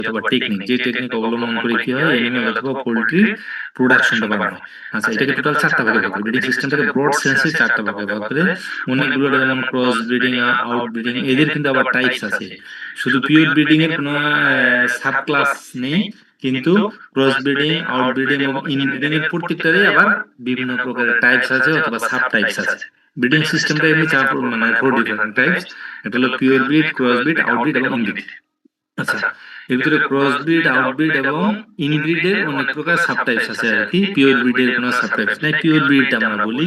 অথবা টেকনিক, যে টেকনিক অবলম্বন করে কি হয় এনিম্যাল অথবা পোল্ট্রির প্রোডাকশনটা বাড়ানো হয়। আচ্ছা, এটাকে টোটাল 4টা ভাগে ভাগ করে, ব্রিডিং সিস্টেমটাকে ব্রড সেন্সে 4টা ভাগে ভাগ করে। অনেকগুলো যেমন ক্রস ব্রিডিং, আউট ব্রিডিং, এদের কিন্তু আবার টাইপস আছে। শুধু পিওর ব্রিডিং এর কোনো সাব ক্লাস নেই, কিন্তু ক্রস ব্রিডিং, আউট ব্রিডিং এবং ইনব্রিডিং এর প্রত্যেকটারই আবার বিভিন্ন প্রকারের টাইপস আছে অথবা সাব টাইপস আছে। ব্রিডিং সিস্টেমটা এমনি চার মানে 4 ডিফারেন্ট টাইপস। এটা হলো পিওর ব্রিড, ক্রস ব্রিড, আউটব্রিড এবং ইনব্রিড। আচ্ছা, এর ভিতরে ক্রস ব্রিড, আউটব্রিড এবং ইনব্রিডের অনেক প্রকার সাব টাইপস আছে আর কি। পিওর ব্রিডের কোনো সাব টাইপস নাই, পিওর ব্রিডটা আমরা বলি।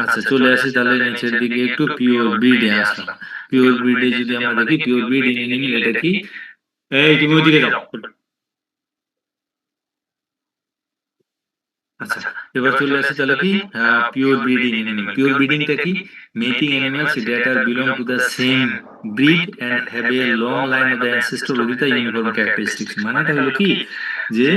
আচ্ছা, চলে আসি তাহলে নিচের দিকে, একটু পিওর ব্রিডে আসলাম। পিওর ব্রিডে যদি আমরা দেখি, পিওর ব্রিড ইন এনিমেল এটা কি? এই তুমি ওইদিকে যাও। আচ্ছা, এবার চলে আসি তাহলে কি পিওর ব্রিডিং এনিমেল। পিওর ব্রিডিংটা কি? Mating animals that are belong to the same breed and have a long line of the ancestor with the uniform characteristics. মানেটা হলো কি যে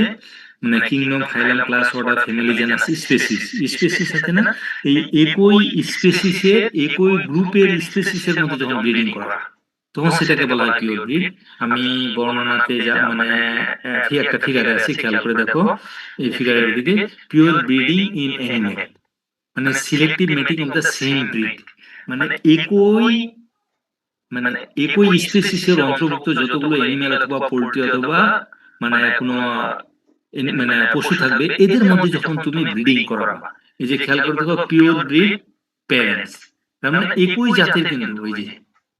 মানে kingdom, phylum, class, order, family, genus, species, species আছে না, এই একই স্পেসিসের একই গ্রুপের স্পেসিসের মধ্যে যখন ব্রিডিং করা তখন সেটাকে বলা হয় পিওর ব্রিড। আমি বর্ণনাতে যা মানে একটা ফিগারে আছে, খেয়াল করে দেখো এই ফিগারের দিকে। পিওর ব্রিডিং ইন অ্যানিমেল মানে selective mating of the same breed, মানে একই মানে একই স্পেসিসের অন্তর্ভুক্ত যতগুলো অ্যানিমেল অথবা পোল্ট্রি অথবা মানে কোনো মানে পশু থাকবে, এদের মধ্যে যখন তুমি ব্রিডিং করাবা, এই যে খেয়াল করে দেখো পিওর ব্রিড প্যারেন্টস, তার মানে একই জাতের কিন্তু ওই যে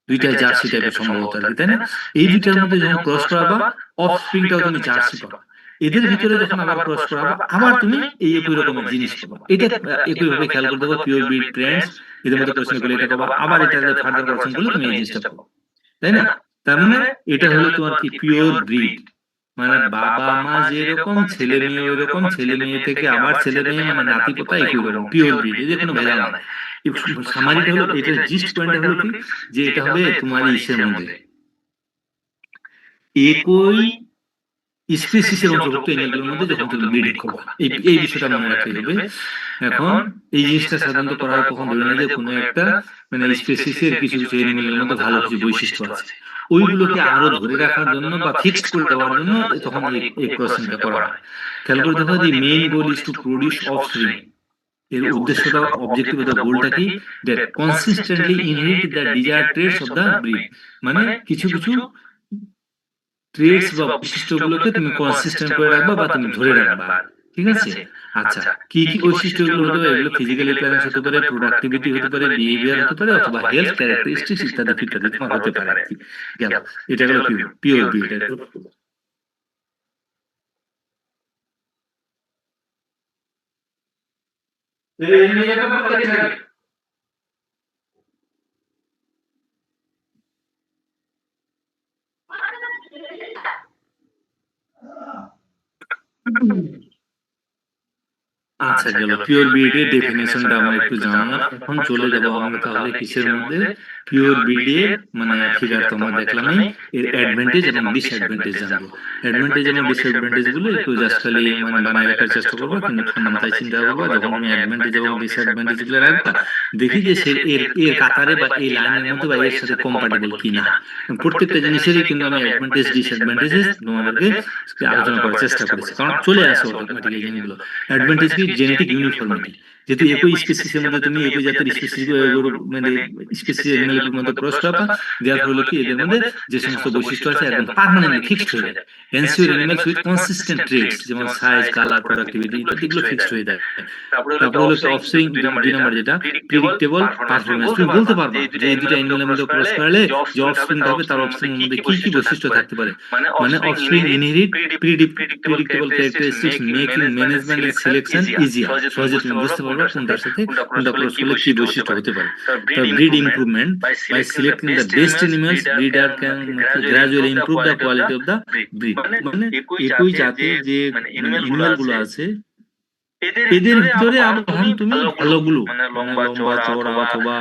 দুইটা জার্সি টাইপের সম্ভবত আর কি, তাই না? এই দুইটার মধ্যে যখন ক্রস করাবা অফস্প্রিংটাও তুমি জার্সি পাবা। এদের ভিতরে যখন আবার ক্রস করাবা আবার তুমি এই একই রকমের জিনিস পাবা। এটা একই ভাবে খেয়াল করে দেখো পিওর ব্রিড প্যারেন্টস, এদের মধ্যে ক্রসিং করলে এটা পাবা, আবার এটা ফার্দার ক্রসিং করলে তুমি এই জিনিসটা পাবা, তাই না? তার মানে এটা হলো তোমার কি পিওর ব্রিড, মানে বাবা মা যেরকম ছেলে মেয়ে ওই রকম, ছেলে মেয়ে থেকে আবার ছেলে মেয়ে মানে নাতি পোতা একই রকম, পিওর ব্রিড, এদের কোনো ভেজাল নাই। সামারিটা হলো, এটার জিস্ট পয়েন্টটা হলো কি যে এটা হবে তোমার ইসের মধ্যে একই স্পেসিসের অন্তর্ভুক্ত এনিমেলগুলোর মধ্যে যখন তুমি ব্রিডিং করবা, এই বিষয়টা মনে রাখতে হবে। এখন এই জিনিসটা সাধারণত করা হয় কখন, ধরে নিয়ে যে কোনো একটা মানে স্পেসিসের কিছু কিছু এনিমেলের মধ্যে ভালো কিছু বৈশিষ্ট্য আছে, ওইগুলোকে আরো ধরে রাখার জন্য বা ফিক্সড করে দেওয়ার জন্য তখন এই ক্রসিংটা করা হয়। খেয়াল করে দেখো, the main goal is to produce offspring. এর উদ্দেশ্যটা, অবজেক্টিভ অফ দ্য গোলটা কি, that consistently inherit the desired traits of the breed, মানে কিছু কিছু ট্রেটস বা বৈশিষ্ট্যগুলোকে তুমি কনসিস্টেন্ট করে রাখবা বা তুমি ধরে রাখবা, ঠিক আছে? আচ্ছা, কি কি বৈশিষ্ট্যগুলো হতে পারে? এগুলো ফিজিক্যাল অ্যাপিয়ারেন্স হতে পারে, প্রোডাক্টিভিটি হতে পারে, বিহেভিয়ার হতে পারে, অথবা হেলথ ক্যারেক্টারিস্টিক্স ইত্যাদি ইত্যাদি তোমার হতে পারে আর কি। গেল, এটা গেল পিওর ব্রিড। আচ্ছা, গেল পিওর ব্রিডের ডেফিনেশনটা আমরা একটু জানলাম। এখন চলে যাব আমরা তাহলে কিসের মধ্যে, পিওর ব্রিডের মানে ফিগার তো আমরা দেখলামই, এর অ্যাডভান্টেজ এবং ডিসঅ্যাডভান্টেজ জানবো। অ্যাডভান্টেজ এবং ডিসঅ্যাডভান্টেজ গুলো একটু জাস্ট খালি মানে বানায় রাখার চেষ্টা করবো, কিন্তু ঠান্ডা মাথায় চিন্তা করবো যখন তুমি অ্যাডভান্টেজ এবং ডিসঅ্যাডভান্টেজ গুলো রাখবা, দেখি যে সে এর এর কাতারে বা এই লাইনের মধ্যে বা এর সাথে কম্পাটিবল কিনা। প্রত্যেকটা জিনিসেরই কিন্তু আমি অ্যাডভান্টেজ ডিসঅ্যাডভান্টেজেস তোমাদেরকে আলোচনা করার চেষ্টা করেছি, কারণ চলে আসে অটোমেটিক এই জিনিসগুলো। অ্যাডভান্টেজ কি, জেনেটিক ইউনিফর্মিটি, যেহেতু একই স্পিসিসের মধ্যে তুমি একই জাতের স্পিসিস মানে স্পিসিস অ্যানিমেলের মধ্যে ক্রস করাবা, দেওয়ার হলো কি এদের মধ্যে যে সমস্ত বৈশিষ্ট্য আছে একদম পার্মানেন্টলি ফিক্সড হয়ে যায়। Ensure animals with consistent traits, যেমন সাইজ, কালার, প্রোডাক্টিভিটি ইত্যাদি এগুলো ফিক্সড হয়ে যায়। তারপরে হলো অফস্প্রিং, 2 নম্বর যেটা প্রেডিক্টেবল পারফরম্যান্স। তুমি বলতে পারবা যে এই দুটো অ্যানিমেলের মধ্যে ক্রস করালে যে অফস্প্রিং হবে তার অফস্প্রিং এর মধ্যে কি কি বৈশিষ্ট্য থাকতে পারে। মানে offspring inherit predictable characteristics, making management and selection easier. সহজে তুমি বুঝতে পারবে কোনটার সাথে কোনটা ক্রস করলে কি বৈশিষ্ট্য হতে পারে। তার breed improvement, by selecting the best animals breeder can gradually improve the quality of the breed. মানে একই জাতের যে মানে অ্যানিমাল গুলো আছে এদের ভিতরে আরো তখন তুমি ভালোগুলো মানে লম্বা চওড়া অথবা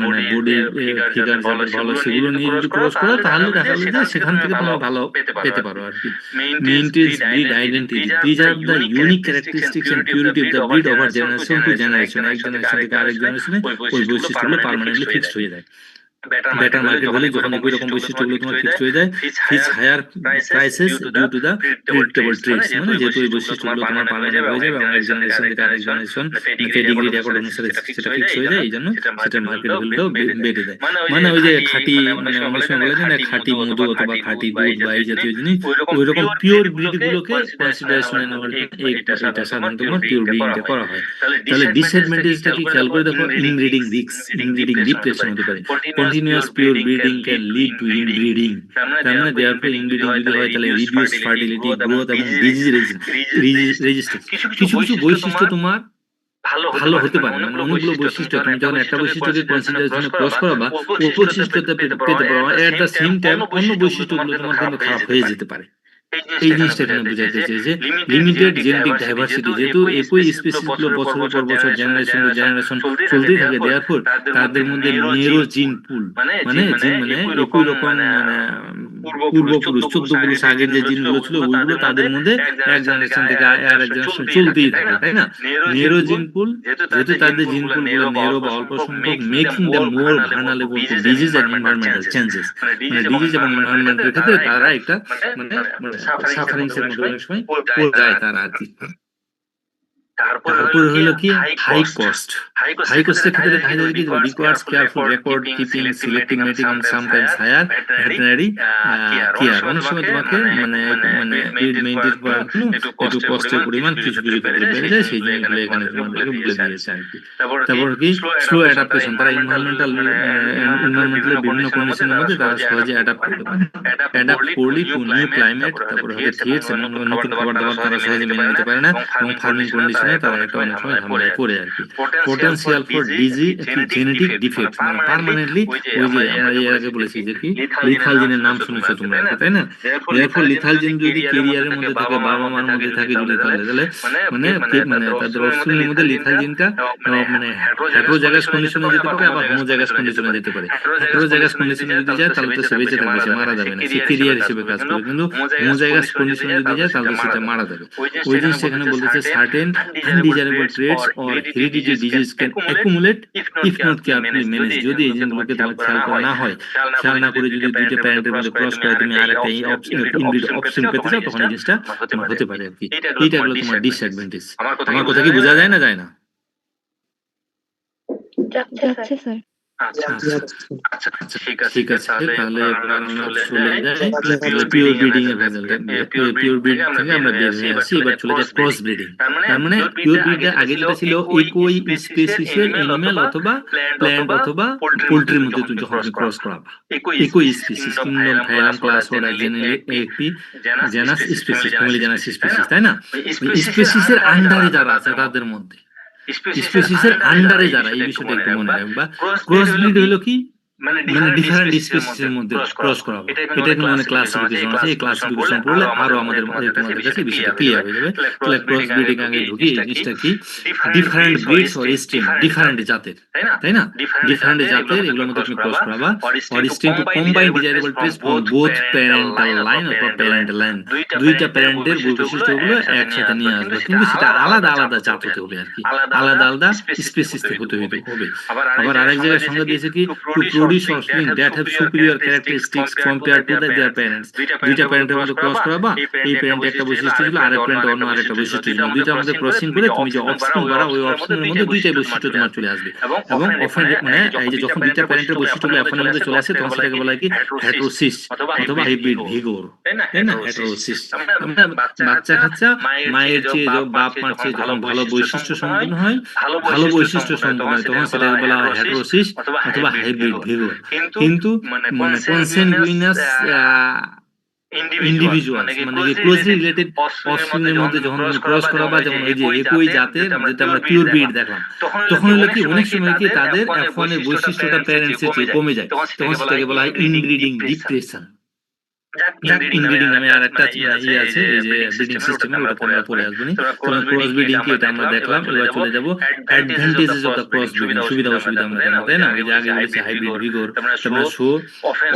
মানে বডি ফিগার যাদের ভালো সেগুলো নিয়ে যদি ক্রস করো, তাহলে দেখা যাবে যে সেখান থেকে তুমি ভালো পেতে পারো আর কি। Maintains breed identity, these are the unique characteristics and purity of the breed over generation to generation. এক জেনারেশন থেকে আরেক জেনারেশনে ওই বৈশিষ্ট্যগুলো পার্মানেন্টলি ফিক্সড হয়ে যায়। বেটার মার্কেট ভ্যালু যখন একই রকম বৈশিষ্ট্যগুলো তোমার ফিক্সড হয়ে যায়, fix higher prices due to the predictable traits, মানে যেহেতু এই বৈশিষ্ট্যগুলো তোমার পার্মানেন্ট হয়ে যাবে এবং এক জেনারেশন থেকে আরেক জেনারেশন পেডিগ্রি রেকর্ড অনুসারে সেটা ফিক্স হয়ে যায়, এই জন্য সেটার মার্কেট ভ্যালুটাও বেড়ে যায়। মানে ওই যে খাঁটি, মানে অনেক সময় বলে যে না খাঁটি মধু অথবা খাঁটি দুধ বা এই জাতীয় জিনিস, ওই রকম পিওর ব্রিড গুলোকে কনসিডারেশনে নেওয়ার এটা সাধারণত তোমার পিওর ব্রিডিংটা করা হয়। তাহলে ডিসঅ্যাডভান্টেজটা কি খেয়াল করে দেখো, ইনব্রিডিং রিস্ক, ইনব্রিডিং ডিপ্রেশন হতে পারে। Continuous pure breeding can lead to inbreeding, তার মানে দেয়ারফর ইনব্রিডিং যদি হয় তাহলে রিডিউস ফার্টিলিটি, গ্রোথ এবং ডিজিজ রেজিস্ট্যান্স। কিছু কিছু বৈশিষ্ট্য তোমার ভালো হতে পারে, মানে অনেকগুলো বৈশিষ্ট্য তুমি যখন একটা বৈশিষ্ট্যকে কনসিডারেশনে ক্রস করাবা, ও বৈশিষ্ট্যটা পেতে পারো, এট দ্য সেম টাইম অন্য বৈশিষ্ট্যগুলো তোমার কিন্তু খারাপ হয়ে যেতে পারে। এই জিনিসটা এখানে বোঝাতে চেয়েছে, লিমিটেড জেনেটিক ডাইভার্সিটি, যেহেতু একই স্পিসিস গুলো বছরের পর বছর জেনারেশন টু জেনারেশন চলতেই থাকে, দেয়ারফর তাদের মধ্যে নেরো জিন পুল, মানে জিন মানে একই রকম মানে পূর্বপুরুষ 14 পুরুষ আগের যে জিনগুলো ছিল ওইগুলো তাদের মধ্যে এক জেনারেশন থেকে আর এক জেনারেশন চলতেই থাকে, তাই না? নেরো জিন পুল, যেহেতু তাদের জিন পুল গুলো নেরো বা অল্প সংখ্যক, making the more vulnerable to disease and environmental changes, মানে ডিজিজ এবং এনভায়রনমেন্টের ক্ষেত্রে তারা একটা মানে সাফারিংস এর মধ্যে অনেক সময় পড়ে যায় তারা আর কি। তারপরে হলো কি হাই কস্ট। হাই কস্টের ক্ষেত্রে দেখা যায় কি requires careful record keeping, selecting mating and sometimes higher veterinary care. অনেক সময় তোমাকে মানে ব্রিড মেইনটেইন করার জন্য একটু কষ্টের পরিমাণ কিছু কিছু ক্ষেত্রে বেড়ে যায়, সেই জিনিসগুলো এখানে তোমাদেরকে বলে দিয়েছে আর কি। তারপর কি স্লো অ্যাডাপ্টেশন, তারা এনভায়রনমেন্টালের বিভিন্ন কন্ডিশনের মধ্যে তারা সহজে অ্যাডাপ্ট করতে পারে। Adapt poorly two new climate, তারপরে হচ্ছে থ্রেটস এবং নতুন খাবার দাবার তারা সহজে মেনে নিতে পারে না, এবং ফার্মিং কন্ডিশনে তারা একটা অনেক সময় ঝামেলায় পড়ে আর কি। পোটেনশিয়াল ফর ডিজিজ কি জেনেটিক ডিফেক্ট, মানে পার্মানেন্টলি ওই যে আমরা এর আগে বলেছি যে কি লিথাল জিনের নাম শুনেছো তোমরা, তাই না? এরপর লিথাল জিন যদি ক্যারিয়ারের মধ্যে থাকে, বাবা মার মধ্যে থাকে যদি, তাহলে মানে তাদের অফস্প্রিংয়ের মধ্যে লিথাল জিনটা মানে হেটেরোজাইগাস কন্ডিশনে যেতে পারে, আবার হোমোজাইগাস কন্ডিশনে যেতে পারে। হেটেরোজাইগাস কন্ডিশনে যদি যায় তাহলে তো সে বেঁচে থাকবে, সে মারা যাবে না, সে ক্যারিয়ার হিসেবে কাজ করবে। কিন্তু হোমোজাইগাস কন্ডিশনে যদি যায় তাহলে সেটা মারা যাবে। ওই জিনিসটা এখানে বলতেছে certain undesirable traits or heredity disease can accumulate if not carefully manage. যদি এই জিনিসগুলোকে তোমার খেয়াল করা না হয়, খেয়াল না করে যদি দুইটা প্যারেন্টের মধ্যে ক্রস করে তুমি আর একটা ইনব্রিড অপশন পেতে চাও, তখন এই জিনিসটা তোমার হতে পারে আর কি। এইটা হলো তোমার ডিসঅ্যাডভান্টেজ। আমার কথা কি বোঝা যায় না? যায় না? যাচ্ছে স্যার। আচ্ছা ঠিক আছে, তাহলে আমরা চলে যাই পিওর ব্রিডিং এর ভেতরে। পিওর ব্রিড থেকে আমরা বের হয়ে আসি, এবার চলে যাই ক্রস ব্রিডিং। তার মানে পিওর ব্রিডে আগে যেটা ছিল একই স্পেসিসের অ্যানিমেল অথবা প্ল্যান্ট অথবা পোল্ট্রির মধ্যে তুমি যখন ক্রস করাবা, একই species, kingdom, phylum, class, order, generally একটি genus species, family genus species, তাই না? স্পিসিসের আন্ডারে যারা আছে তাদের মধ্যে, স্পিসিসের আন্ডারে যারা, এই বিষয়টা একটু মনে রাখবা। ক্রস ব্রিড হলো কি মানে ডিফারেন্ট স্পিসিসের মধ্যে ক্রস করা হবে। এটা কিন্তু মানে ক্লাসিফিকেশন আছে, এই ক্লাসিফিকেশন পড়লে আরো আমাদের তোমাদের কাছে বিষয়টা ক্লিয়ার হয়ে যাবে। তাহলে ক্রস ব্রিডিং আগে ঢুকি, এই জিনিসটা কি different breeds or stream, different জাতের, তাই না? ডিফারেন্ট জাতের এগুলোর মধ্যে তুমি ক্রস করাবা or stream to combine desirable traits from both parental line অথবা প্যারেন্টাল লাইন। দুইটা প্যারেন্টের বৈশিষ্ট্যগুলো একসাথে নিয়ে আসবে, কিন্তু সেটা আলাদা আলাদা জাত হতে হবে আর কি, আলাদা আলাদা স্পিসিস থেকে হতে হবে। আবার আরেক জায়গায় সংজ্ঞা দিয়েছে কি to produce offspring that have superior characteristics compare to their parents. দুইটা প্যারেন্টের মধ্যে ক্রস করাবা, এই প্যারেন্টে একটা বৈশিষ্ট্য ছিল, আরেক প্যারেন্টে অন্য আরেকটা বৈশিষ্ট্য ছিল, দুইটার মধ্যে ক্রসিং করে তুমি যে অফস্প্রিং বাড়া, ওই অফস্প্রিং এর মধ্যে দুইটাই বৈশিষ্ট্য তোমার চলে আসবে। এবং অফেন মানে এই যে যখন দুইটা প্যারেন্টের বৈশিষ্ট্যগুলো অফেনের মধ্যে চলে আসে, তখন সেটাকে বলা হয় কি হেটেরোসিস অথবা হাইব্রিড ভিগর, তাই না? হেটেরোসিস আমরা বাচ্চা কাচ্চা মায়ের চেয়ে, বাপ মার চেয়ে যখন ভালো বৈশিষ্ট্য সম্পন্ন হয়, ভালো বৈশিষ্ট্য সম্পন্ন হয়, তখন সেটাকে বলা হয় হেটেরোসিস অথবা হাইব্রিড ভিগর। কিন্তু মানে কনসেনগুইনাস ইন্ডিভিজুয়ালস মানে ক্লোজলি রিলেটেড অফস্প্রিং এর মধ্যে যখন তুমি ক্রস করাবা, যেমন ওই যে একই জাতের যেটা আমরা পিওর ব্রিড দেখলাম, তখন হলো কি অনেক সময় কি তাদের F1 এর বৈশিষ্ট্যটা প্যারেন্টস এর চেয়ে কমে যায়, তখন সেটাকে বলা হয় ইনব্রিডিং ডিপ্রেশন। যাক ইনব্রিডিং নামে আর একটা ইয়ে আছে, এই যে ব্রিডিং সিস্টেমের, ওটাতে আমরা পরে আসবো নি। তোমরা ক্রস ব্রিডিং কি, এটা আমরা দেখলাম। এবার চলে যাব advantages of the cross breeding, সুবিধা অসুবিধা আমরা জানবো, তাই না? ওই যে আগে বলেছি হাইব্রিড ভিগর, তারপরে show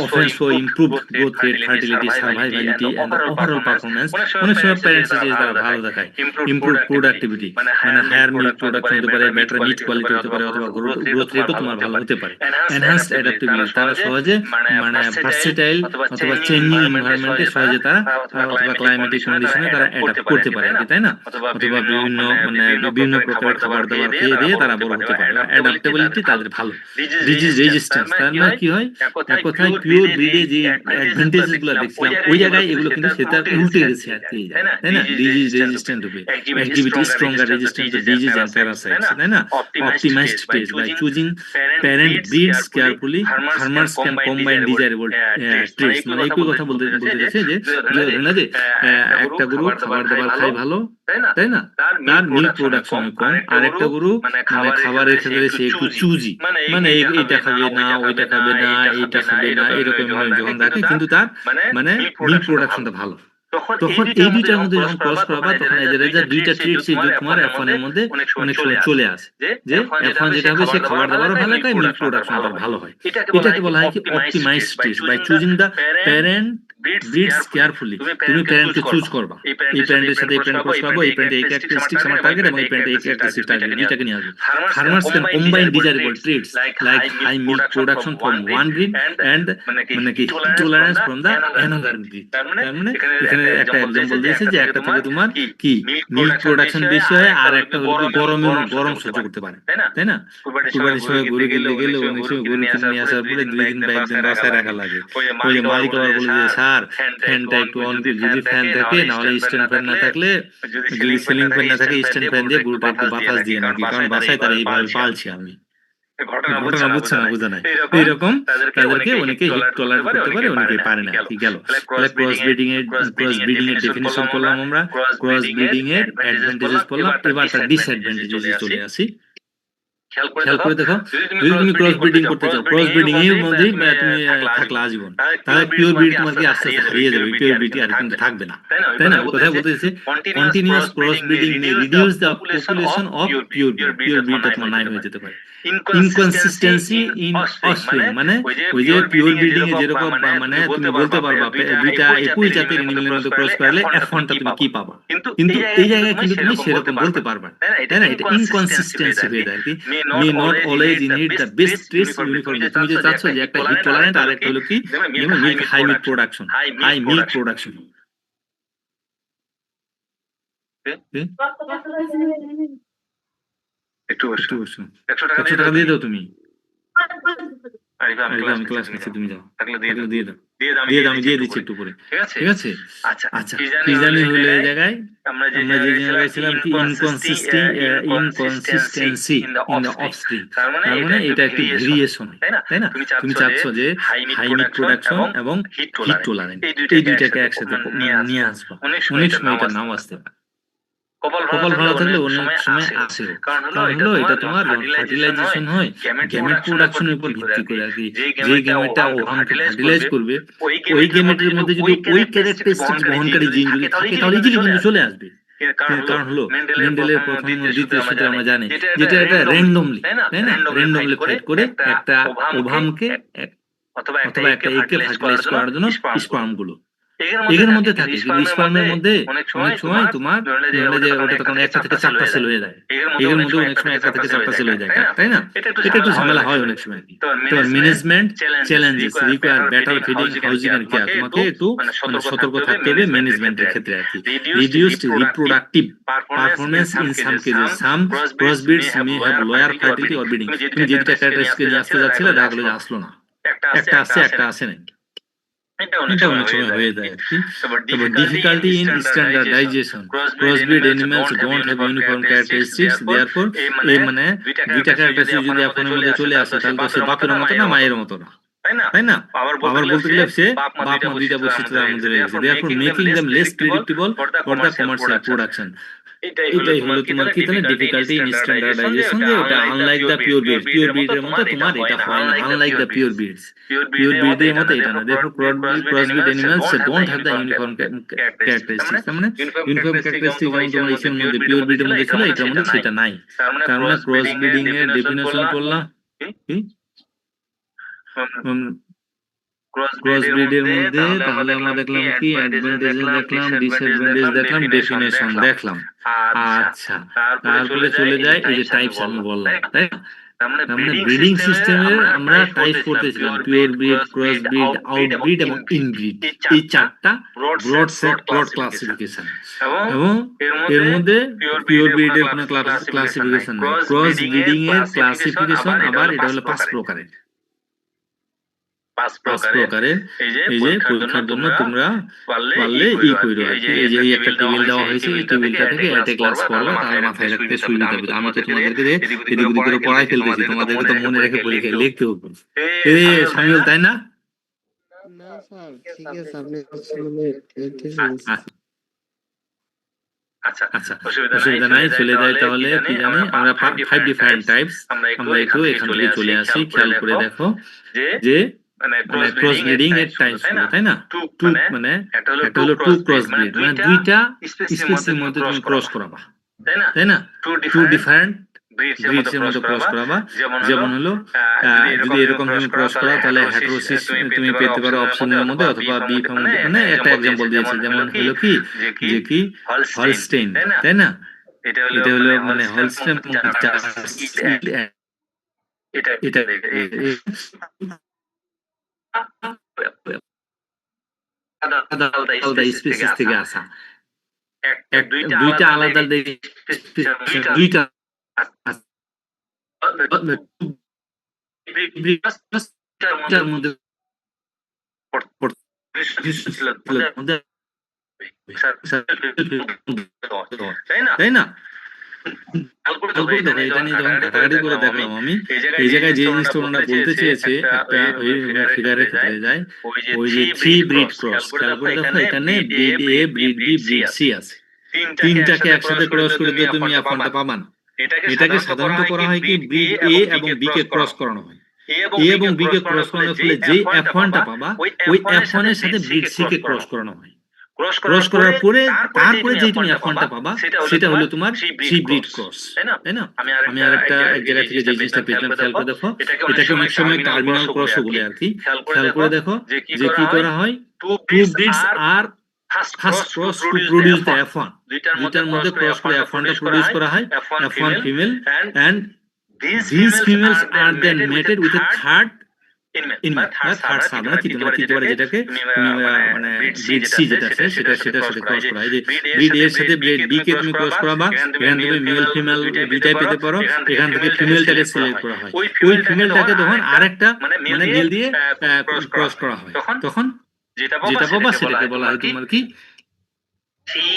often show improved growth rate, fertility, survivability and the overall performance. অনেক সময় প্যারেন্টস যে তারা ভালো দেখায়, ইমপ্রুভ প্রোডাক্টিভিটি, মানে হায়ার মিল্ক প্রোডাকশন হতে পারে, বেটার মিট কোয়ালিটি হতে পারে, অথবা গ্রোথ রেটও তোমার ভালো হতে পারে। এনহান্সড অ্যাডাপ্টিবিলিটি, তারা সহজে মানে ভার্সেটাইল অথবা চেঞ্জিং এনভায়রনমেন্টে সহজে তারা অথবা ক্লাইমেটিক কন্ডিশনে তারা অ্যাডাপ্ট করতে পারে আর কি, তাই না? অথবা বিভিন্ন প্রকারের খাবার দাবার খেয়ে দিয়ে তারা বড় হতে পারে। অ্যাডাপ্টেবিলিটি তাদের ভালো। ডিজিজ রেজিস্ট্যান্স, তার মানে কি হয়, এক কথায় পিওর ব্রিডে যে অ্যাডভান্টেজেস গুলো দেখছিলাম ওই জায়গায় এগুলো কিন্তু সেটা উল্টে গেছে আর কি, তাই না? ডিজিজ রেজিস্ট্যান্ট হবে, activity stronger resistant to disease and parasites, তাই না? Optimised page, by choosing parent breeds carefully farmers can combine desirable traits. মানে একই কথা বলতে চাইছে যে না যে একটা গরু খাবার দাবার খায় ভালো, তাই না? তার মিল্ক প্রোডাকশন কম, আর একটা গরু মানে খাবারের ক্ষেত্রে সে একটু চুজি, মানে এইটা খাবে না, ওইটা খাবে না, এইটা খাবে না, এরকম যখন দেখে, কিন্তু তার মানে মিল্ক প্রোডাকশনটা ভালো। তখন এই দুইটার মধ্যে যখন ক্রস করাবা, তখন এদের দুইটা ট্রিটস তোমার F1 এর মধ্যে অনেক সময় চলে আসে, যে F1 যেটা হবে সে খাবার দাবারও ভালো খায়, মিল্ক প্রোডাকশনটা ভালো হয়। এটাকে বলা হয় কি optimised traits by choosing the parent breeds carefully. তুমি প্যারেন্টকে চুজ করবা, এই প্যারেন্টের সাথে এই প্যারেন্ট ক্রস করাবো, এই প্যারেন্টে এই ক্যারেক্টারিস্টিক্স আমার টার্গেট, এবং এই প্যারেন্টে এই ক্যারেক্টারিস্টিক্স টার্গেট, দুইটাকে নিয়ে আসবে। Farmers can combine desirable traits like high milk production from one breed and মানে কি tolerance from the another breed. তার মানে এখানে একটা एग्जांपल দিয়েছে যে একটা থেকে তোমার কি মিল্ক প্রোডাকশন বেশি হয়, আর একটা হলো কি গরম সহ্য করতে পারে, তাই না? কুরবানির সময় গরু কিনতে গেলে অনেক সময় গরু কিনে নিয়ে আসার পরে 2 দিন বা 1 দিন বাসায় রাখা লাগে। ওই যে মালিক আবার বলে যে স্যার ফ্যানটা একটু অন করে, যদি ফ্যান থাকে, না হলে স্ট্যান্ড ফ্যান না থাকলে, যদি সিলিং ফ্যান না থাকে, স্ট্যান্ড ফ্যান দিয়ে গরুটা একটু বাতাস দিয়ে নাকি, কারণ বাসায় তারা এইভাবে পালছি আমি। ঘটনা বুঝছে না, বোঝা নাই। এইরকম তাদেরকে অনেকে হিট টলারেট করতে পারে, অনেকে পারে না আর কি। গেল তাহলে ক্রস ব্রিডিং এর ডেফিনিশন করলাম আমরা, ক্রস ব্রিডিং এর অ্যাডভান্টেজেস করলাম। এবার তার ডিসঅ্যাডভান্টেজে চলে আসি। খেয়াল করে দেখো, যদি তুমি ক্রস ব্রিডিং করতে চাও, ক্রস ব্রিডিং এর মধ্যেই তুমি থাকলে আজীবন, তাহলে পিওর ব্রিড তোমার কি আস্তে আস্তে হারিয়ে যাবে, পিওর ব্রিড আর কিন্তু থাকবে না, তাই না? কোথায় বলতেছে continuous cross breeding may reduce the population of pure breed, pure ব্রিডটা তোমার নাই হয়ে যেতে পারে। ইনকনসিস্টেন্সি ইন অফস্প্রিং, মানে ওই যে পিওর ব্রিডিং এ যেরকম মানে তুমি বলতে পারবা দুইটা একই জাতের এনিমেলের মধ্যে ক্রস করলে F1টা তুমি কি পাবা, কিন্তু এই জায়গায় কিন্তু তুমি সেরকম বলতে পারবা না, তাই না? এটা ইনকনসিস্টেন্সি হয়ে যায় আর কি। may not always inherit the best traits uniformly. তুমি যে চাচ্ছ যে একটা হিট টলারেন্ট, আর একটা হলো কি milk high milk production, high milk production. একটু বসো, 100 টাকা দিয়ে দাও তুমি। আমি ক্লাস নিচ্ছি, তুমি যাও, দিয়ে দাও, আমি দিয়ে দিচ্ছি একটু পরে, ঠিক আছে? আচ্ছা, কি জানি হলো এই জায়গায় আমরা যে জায়গায় ছিলাম কি ইনকনসিস্টেন্সি ইন দ্য অফস্প্রিং। তার মানে এটা একটি ভেরিয়েশন, তাই না? তুমি চাচ্ছ যে হাই মিল্ক প্রোডাকশন এবং হিট টলারেন্ট এই দুইটাকে একসাথে নিয়ে আসবা। অনেক সময় এটা নাও আসতে পারে, কপাল ভালো থাকলে অনেক সময় আসে। কারণ হলো এটা তোমার ফার্টিলাইজেশন হয় গ্যামেট প্রোডাকশনের উপর ভিত্তি করে আর কি। যে গ্যামেটটা ওভামকে ফার্টিলাইজ করবে, ওই গ্যামেটের মধ্যে যদি ওই ক্যারেক্টারিস্টিক্স বহনকারী জিন যদি থাকে, তাহলে ইজিলি কিন্তু চলে আসবে। কারণ হলো মেন্ডেলের প্রথম দ্বিতীয় সূত্র আমরা জানি, যেটা এটা র্যান্ডমলি, তাই না? র্যান্ডমলি ফাইট করে একটা ওভামকে অথবা একটা এগকে ফার্টিলাইজ করার জন্য স্পার্ম গুলো এগের মধ্যে থাকে, কিন্তু স্পার্মের মধ্যে অনেক সময় তোমার যে ওটা তখন একটা থেকে 4টা সেল হয়ে যায়, এগের মধ্যে অনেক সময় একটা থেকে 4টা সেল হয়ে যায়, তাই না? এটা একটু ঝামেলা হয় অনেক সময়। তো management challenges require better feeding, housing and care. তোমাকে একটু মানে সতর্ক থাকতে হবে ম্যানেজমেন্টের ক্ষেত্রে আর কি। Reduced reproductive performance in some cases, some cross breeds may have lower fertility or breeding. তুমি যেটা ক্যারেক্টারিস্টিক নিয়ে আসতে যাচ্ছিলে দেখা গেলো যে আসলো না, একটা আসে না, এটা অনেক সময় হয়ে যায় আর কি। তারপর difficulty in standardisation, crossbreed animals don't have uniform characteristics, therefore এই মানে দুইটা ক্যারেক্টারিস্টিক যদি আপনার মধ্যে চলে আসে, তাহলে তো সে বাপের মতো না, মায়ের মতো না, তাই না? আবার বলতে গেলে সে বাপ মা দুইটা বৈশিষ্ট্য তার মধ্যে রয়েছে। Therefore making them less predictable for the commercial production. এটাই হলো তোমার কি তাহলে ডিফিকাল্টি ইন স্ট্যান্ডার্ডাইজেশন, যে এটা আনলাইক দ্য পিওর বিট, পিওর বিটের মতো তোমার এটা হয় না, আনলাইক দ্য পিওর বিটস, পিওর বিটের মতো এটা না। দেখো cross bred animals don't have the uniform characteristics, তার মানে ইউনিফর্ম ক্যারেক্টারিস্টিক যেমন তোমার ইসের মধ্যে পিওর বিটের মধ্যে ছিল, এটার মধ্যে সেটা নাই। তার মানে ক্রস ব্রিডিং এর ডেফিনেশন করলাম কি ক্রস ব্রিডের মধ্যে, তাহলে আমরা দেখলাম কি অ্যাডভান্টেজ দেখলাম, ডিসঅ্যাডভান্টেজ দেখলাম, ডেফিনেশন দেখলাম। আচ্ছা, তারপরে চলে যায় এই যে টাইপস আমি বললাম, তাই না? তার মানে ব্রিডিং সিস্টেমের আমরা টাইপ করতেছিলাম পিওর ব্রিড, ক্রস ব্রিড, আউটব্রিড এবং ইনব্রিড, এই চারটা ব্রড সেট, ব্রড ক্লাসিফিকেশন। এবং এর মধ্যে পিওর ব্রিডের কোনো ক্লাসিফিকেশন নাই, ক্রস ব্রিডিং এর ক্লাসিফিকেশন আবার এটা হলো 5 প্রকারের। 5 প্রকারের। এই যে পরীক্ষার জন্য তোমরা পারলে ই কইরো আর কি, এই যে এই একটা টেবিল দেওয়া হয়েছে, এই টেবিলটা থেকে একটা ক্লাস করবে, তাহলে মাথায় রাখতে সুবিধা হবে। আমি তো তোমাদেরকে এদিক ওদিক করে পড়াই ফেলতেছি, তোমাদেরকে তো মনে রেখে পরীক্ষায় লিখতে হবে। এই সামিউল, তাই না? না স্যার, ঠিক আছে, আপনি ঠিক আছে। আচ্ছা, অসুবিধা নাই, চলে যাই তাহলে। কি জানি আমরা 5 ডিফারেন্ট টাইপস, আমরা একটু এখান থেকে চলে আসি। খেয়াল করে দেখো যে মানে ক্রস ব্রিডিং এর টাইপস গুলো, তাই না? টু মানে একটা হলো টু ক্রস ব্রিড, মানে দুইটা স্পেসির মধ্যে তুমি ক্রস করাবা, তাই না? টু ডিফারেন্ট ব্রিডস এর মধ্যে ক্রস করাবা। যেমন হলো যদি এরকম তুমি ক্রস করাও, তাহলে হেটেরোসিস তুমি পেতে পারো অপশনের মধ্যে, অথবা বি ফার্ম, মানে একটা एग्जांपल দিয়েছি, যেমন হলো কি যে কি হলস্টেইন, তাই না? এটা হলো মানে হলস্টেইন, এটা আলাদা স্পিসিস থেকে আসা, দুইটা আলাদা দুইটা মধ্যে তাই না? এটা নিয়ে যখন ঘাটাঘাটি করে দেখলাম আমি, এই জায়গায় যে জিনিসটা ওনারা বলতে চেয়েছে, একটা ওই ফিগারের ক্ষেত্রে যায়, ওই যে 3 ব্রিড ক্রস, খেয়াল করে দেখো এখানে ব্রিড এ, ব্রিড বি, ব্রিড সি আছে, তিনটাকে একসাথে ক্রস করে দিয়ে তুমি এফনটা পাবা না। এটাকে সাধারণত করা হয় কি, ব্রিড এ এবং বি কে ক্রস করানো হয়, এ এবং বি কে ক্রস করানোর ফলে যে এফ1টা পাবা, ওই এফ1 এর সাথে ব্রিড সি কে ক্রস করানো হয়। ক্রস করার পরে তারপরে যে তুমি এফ1টা পাবা, সেটা হলো তোমার 3 ব্রিড ক্রস, তাই না? আমি আরেকটা এক জায়গা থেকে যে জিনিসটা পেলাম, খেয়াল করে দেখো, এটাকে অনেক সময় টার্মিনাল ক্রসও বলে আর কি। খেয়াল করে দেখো যে কি করা হয়, two breeds are first cross to produce the F, দুইটার মধ্যে ক্রস করে এফ1টা প্রোডিউস করা হয়, এফ1 ফিমেল, and these females are then mated with a third inmate, third sub, মানে তৃতীয় বারে যেটাকে তুমি মানে ব্রিড সি যেটা আছে সেটার সাথে ক্রস করা হয়। যে ব্রিড এর সাথে ব্রিড বি কে তুমি ক্রস করাবা, এখান থেকে মেল ফিমেল দুইটাই পেতে পারো, এখান থেকে ফিমেলটাকে সিলেক্ট করা হয়, ওই ফিমেলটাকে তখন আরেকটা মানে মেল দিয়ে ক্রস করা হয়, তখন যেটা পাবা সেটাকে বলা হয় তোমার কি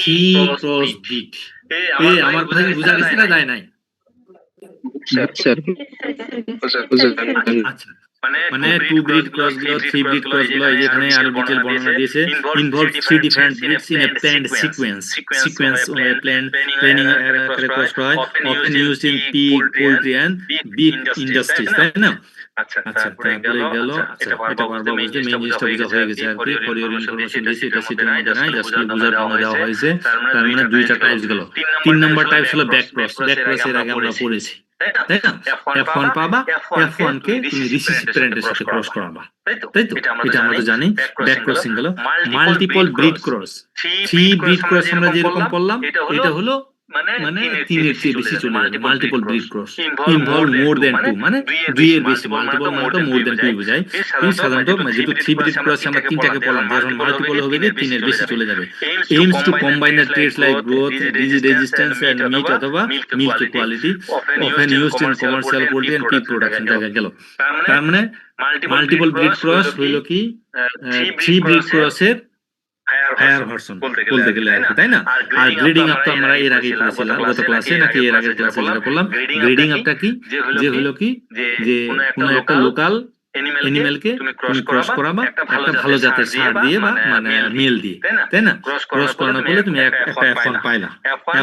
3 ক্রস ব্রিড। আমার কথা কি বোঝা গেছে না যায় নাই? আচ্ছা, মানে 2 ব্রিড ক্রস গুলো, 3 ব্রিড ক্রস গুলো এখানে আরো ডিটেইল বর্ণনা দিয়েছে। Involve 3 different breeds in a planned sequence planning করে ক্রস করা হয়, often used in pig, poultry and big industries, তাই না? আচ্ছা, তারপরে গেল। আচ্ছা, এটা বারবার বুঝতে মেইন জিনিসটা বোঝা হয়ে গেছে আর কি। ফর ইওর ইনফরমেশন দিয়েছি, এটা সিটের মধ্যে নাই, জাস্ট বোঝার জন্য দেওয়া হয়েছে। তার মানে দুইটা টাইপস গেল। 3 নাম্বার টাইপস হলো ব্যাক ক্রস। ব্যাক ক্রস এর আগে আমরা পড়েছি, তাই না? F1 পাবা, F1 কে তুমি রিসিসিভ প্যারেন্টের সাথে ক্রস করাবা, তাই তো? এটা আমরা তো জানি। ব্যাক ক্রসিং হলো multiple breed cross. 3 breed cross আমরা যেরকম পড়লাম, এটা হলো মানে 3 এর চেয়ে বেশি চলে যাবে, multiple breed cross. Involve more than 2, মানে 2 এর বেশি। মাল্টিপল মানে তো মোর দ্যান 2 বোঝায়। কিন্তু সাধারণত যেহেতু 3 ব্রিড ক্রস আমরা 3টাকে পড়লাম, যখন মাল্টিপল হবে যে 3 এর বেশি চলে যাবে। Aims to combine the traits like growth, disease resistance and meat অথবা milk quality, often used in commercial poultry and pig production. দেখা গেল। তার মানে মাল্টিপল ব্রিড ক্রস হইলো কি 3 ব্রিড ক্রসের হায়ার ভার্সন বলতে গেলে আর কি, তাই না? আর গ্রেডিং আপ তো আমরা এর আগেই পড়েছিলাম, গত ক্লাসে নাকি এর আগের ক্লাসে যেটা করলাম। গ্রেডিং আপটা কি, যে হলো কি যে কোনো একটা লোকাল অ্যানিমেলকে তুমি ক্রস করাবা একটা ভালো জাতের ষাঁড় দিয়ে বা মানে মেল দিয়ে, তাই না? ক্রস করানোর ফলে তুমি একটা F1 পাইলা।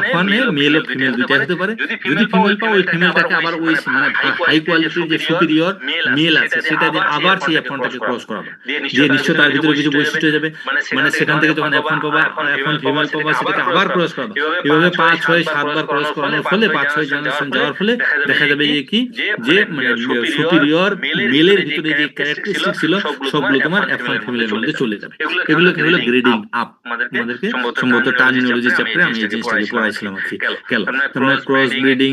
F1 এ মেল ও ফিমেল দুইটাই হতে পারে। যদি ফিমেল পাও ওই ফিমেলটাকে আবার ওই মানে হাই কোয়ালিটির যে সুপিরিয়র মেল আছে সেটা দিয়ে আবার সেই F1টাকে ক্রস করাবা, দিয়ে নিশ্চয় তার ভিতরে কিছু বৈশিষ্ট্য হয়ে যাবে। মানে সেখান থেকে যখন F1 পাবা, F1 ফিমেল পাবা, সেটাকে আবার ক্রস করাবা। এভাবে 5, 6, 7 বার ক্রস করানোর ফলে 5, 6 জেনারেশন যাওয়ার ফলে দেখা যাবে যে কি যে মানে সুপিরিয়র মেলের ভিতরে যে ক্যারেক্টারিস্টিক ছিল সবগুলো তোমার F1 ফিমেলের মধ্যে চলে যাবে। এগুলোকে হলো গ্রেডিং আপ। আমাদেরকে সম্ভবত টার্মিনোলজি চ্যাপ্টারে আমি এই জিনিসটাকে পড়াইছিলাম আর কি। গেল তোমরা ক্রস ব্রিডিং